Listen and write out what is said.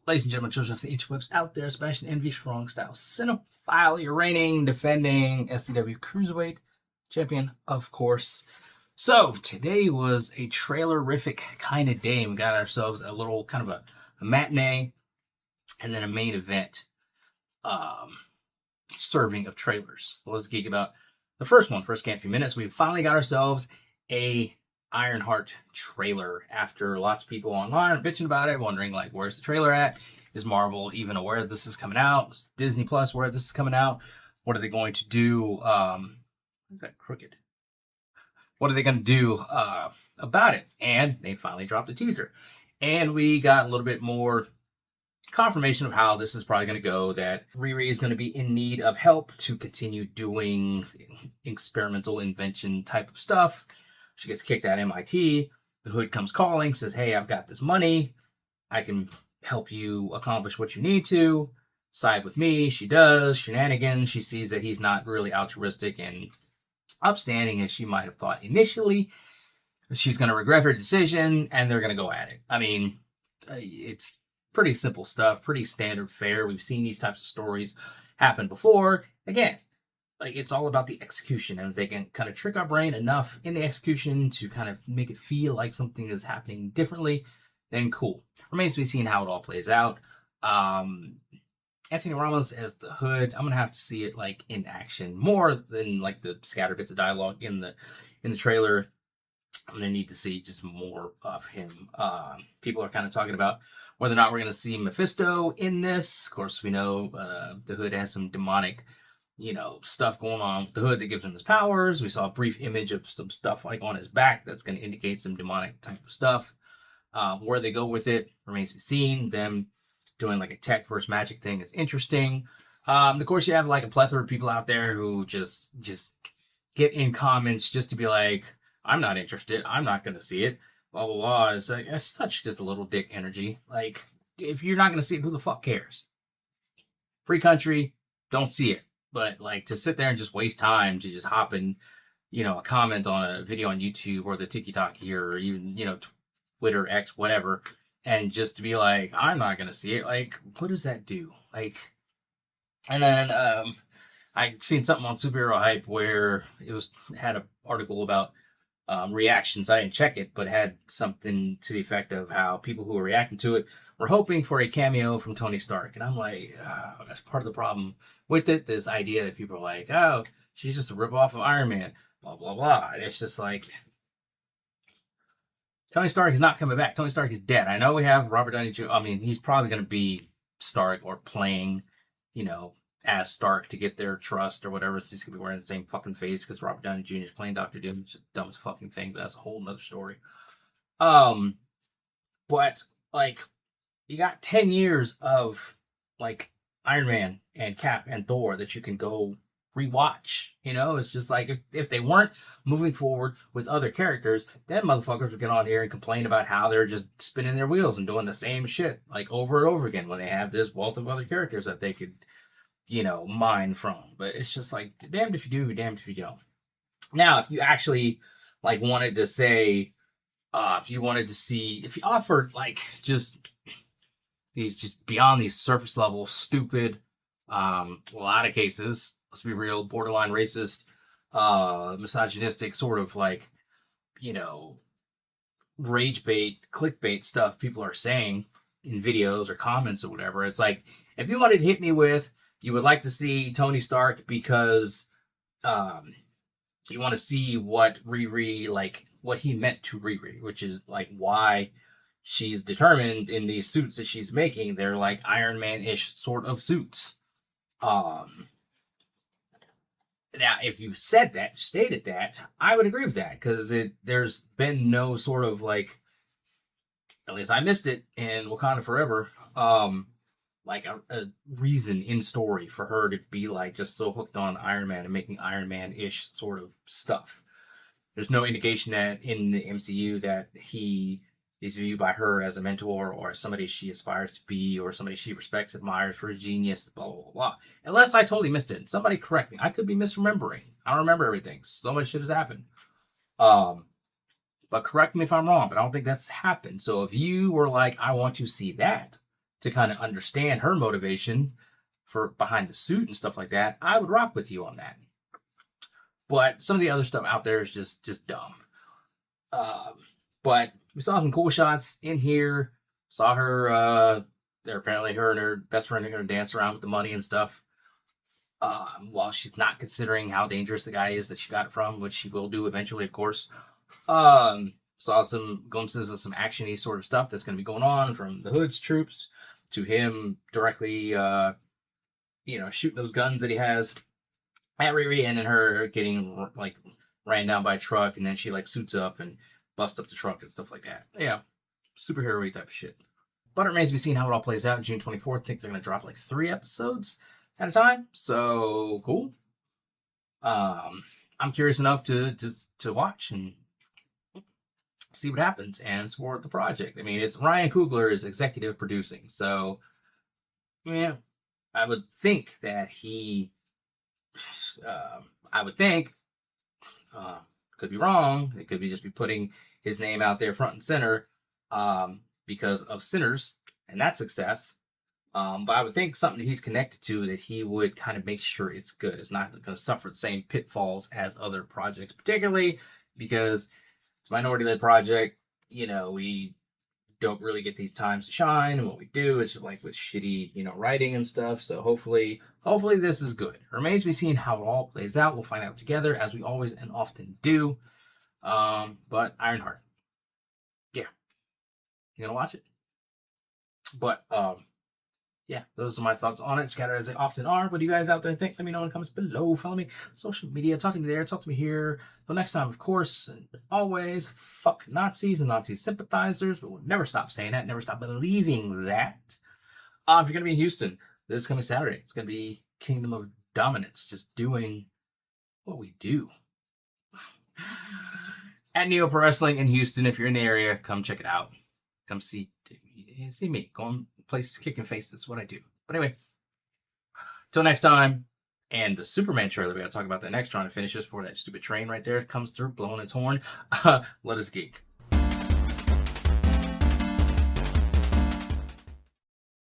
Ladies and gentlemen, children of the interwebs out there, Sebastion, Envi, strong style, cinephile, your reigning, defending SCW Cruiserweight champion, of course. So, today was a trailerific kind of day. We got ourselves a little kind of a matinee and then a main event serving of trailers. Let's geek about the first one. First few minutes, we finally got ourselves a Ironheart trailer after lots of people online are bitching about it, wondering like, where's the trailer at? Is Marvel even aware this is coming out? Is Disney Plus where this is coming out? What are they going to do? Is that crooked? What are they going to do about it? And they finally dropped a teaser, and we got a little bit more confirmation of how this is probably going to go, that Riri is going to be in need of help to continue doing experimental invention type of stuff. She gets kicked out of MIT. The Hood comes calling, says, hey, I've got this money. I can help you accomplish what you need to. Side with me. She does. Shenanigans. She sees that he's not really altruistic and upstanding as she might have thought initially. She's going to regret her decision, and they're going to go at it. I mean, it's pretty simple stuff, pretty standard fare. We've seen these types of stories happen before. Again, like, it's all about the execution, and if they can kind of trick our brain enough in the execution to kind of make it feel like something is happening differently, then cool. Remains to be seen how it all plays out. Anthony Ramos as the Hood, I'm gonna have to see it like in action more than like the scattered bits of dialogue in the trailer. I'm gonna need to see just more of him. People are kind of talking about whether or not we're gonna see Mephisto in this. Of course, we know the Hood has some demonic, stuff going on with the Hood that gives him his powers. We saw a brief image of some stuff like on his back that's going to indicate some demonic type of stuff. Where they go with it remains to be seen. Them doing like a tech versus magic thing is interesting. Of course, you have like a plethora of people out there who just get in comments just to be like, I'm not interested. I'm not going to see it. Blah, blah, blah. It's like, it's such just a little dick energy. Like, if you're not going to see it, who the fuck cares? Free country, don't see it. But like, to sit there and just waste time to just hop in, a comment on a video on YouTube or the TikTok here, or even, Twitter, X, whatever, and just to be like, I'm not going to see it. Like, what does that do? Like, and then I seen something on Superhero Hype where it had an article about reactions. I didn't check it, but had something to the effect of how people who were reacting to it were hoping for a cameo from Tony Stark. And I'm like, that's part of the problem with it. This idea that people are like, oh, she's just a ripoff of Iron Man, blah, blah, blah. And it's just like, Tony Stark is not coming back. Tony Stark is dead. I know we have Robert Downey Jr. I mean, he's probably going to be Stark or playing, as Stark to get their trust or whatever. He's going to be wearing the same fucking face because Robert Downey Jr. is playing Doctor Doom. It's just the dumbest fucking thing, but that's a whole nother story. But, like, you got 10 years of, like, Iron Man and Cap and Thor that you can go rewatch. It's just like, if they weren't moving forward with other characters, then motherfuckers would get on here and complain about how they're just spinning their wheels and doing the same shit, like, over and over again when they have this wealth of other characters that they could, mine from. But it's just like, damned if you do, damned if you don't. Now, if you actually, like, wanted to say, if you offered, like, just these just beyond these surface level stupid, a lot of cases, let's be real, borderline racist, misogynistic sort of like, rage bait, clickbait stuff people are saying in videos or comments or whatever. It's like, if you wanted to hit me with, you would like to see Tony Stark because you want to see what Riri, like, what he meant to Riri, which is like why she's determined in these suits that she's making. They're like Iron Man-ish sort of suits. Now, if you stated that, I would agree with that, because there's been no sort of like, at least I missed it in Wakanda Forever, like a reason in story for her to be like just so hooked on Iron Man and making Iron Man-ish sort of stuff. There's no indication that in the MCU that he is viewed by her as a mentor or as somebody she aspires to be or somebody she respects, admires for his genius, blah, blah, blah, blah. Unless I totally missed it. Somebody correct me. I could be misremembering. I don't remember everything. So much shit has happened. But correct me if I'm wrong, but I don't think that's happened. So if you were like, I want to see that, to kind of understand her motivation for behind the suit and stuff like that, I would rock with you on that. But some of the other stuff out there is just dumb. But we saw some cool shots in here. Saw her. They're apparently her and her best friend are going to dance around with the money and stuff. While she's not considering how dangerous the guy is that she got it from, which she will do eventually, of course. Saw some glimpses of some actiony sort of stuff that's going to be going on, from the Hood's troops to him directly, shooting those guns that he has at Riri, and then her getting like ran down by a truck, and then she like suits up and busts up the truck and stuff like that. Yeah, superhero-y type of shit. But it remains to be seen how it all plays out. June 24th, I think they're going to drop like 3 episodes at a time. So cool. I'm curious enough to watch and see what happens and support the project. I mean, it's Ryan Coogler is executive producing, so yeah, I would think that he. I would think. Could be wrong. It could be just be putting his name out there front and center because of Sinners and that success. But I would think something that he's connected to, that he would kind of make sure it's good. It's not going to suffer the same pitfalls as other projects, particularly because it's a minority-led project. We don't really get these times to shine, and what we do is like with shitty, writing and stuff. So hopefully this is good. It remains to be seen how it all plays out. We'll find out together, as we always and often do. But Ironheart, yeah, you gonna watch it? But yeah, those are my thoughts on it, scattered as they often are. What do you guys out there think? Let me know in the comments below. Follow me social media. Talk to me there. Talk to me here. Till next time, of course, and always, fuck Nazis and Nazi sympathizers. But we'll never stop saying that. Never stop believing that. If you're going to be in Houston, this is coming Saturday. It's going to be Kingdom of Dominance. Just doing what we do. At Neo Pro Wrestling in Houston. If you're in the area, come check it out. Come see me. Go on places kicking faces. That's what I do. But anyway, till next time. And the Superman trailer, we got to talk about that next, trying to finish this before that stupid train right there comes through, blowing its horn. Let us geek.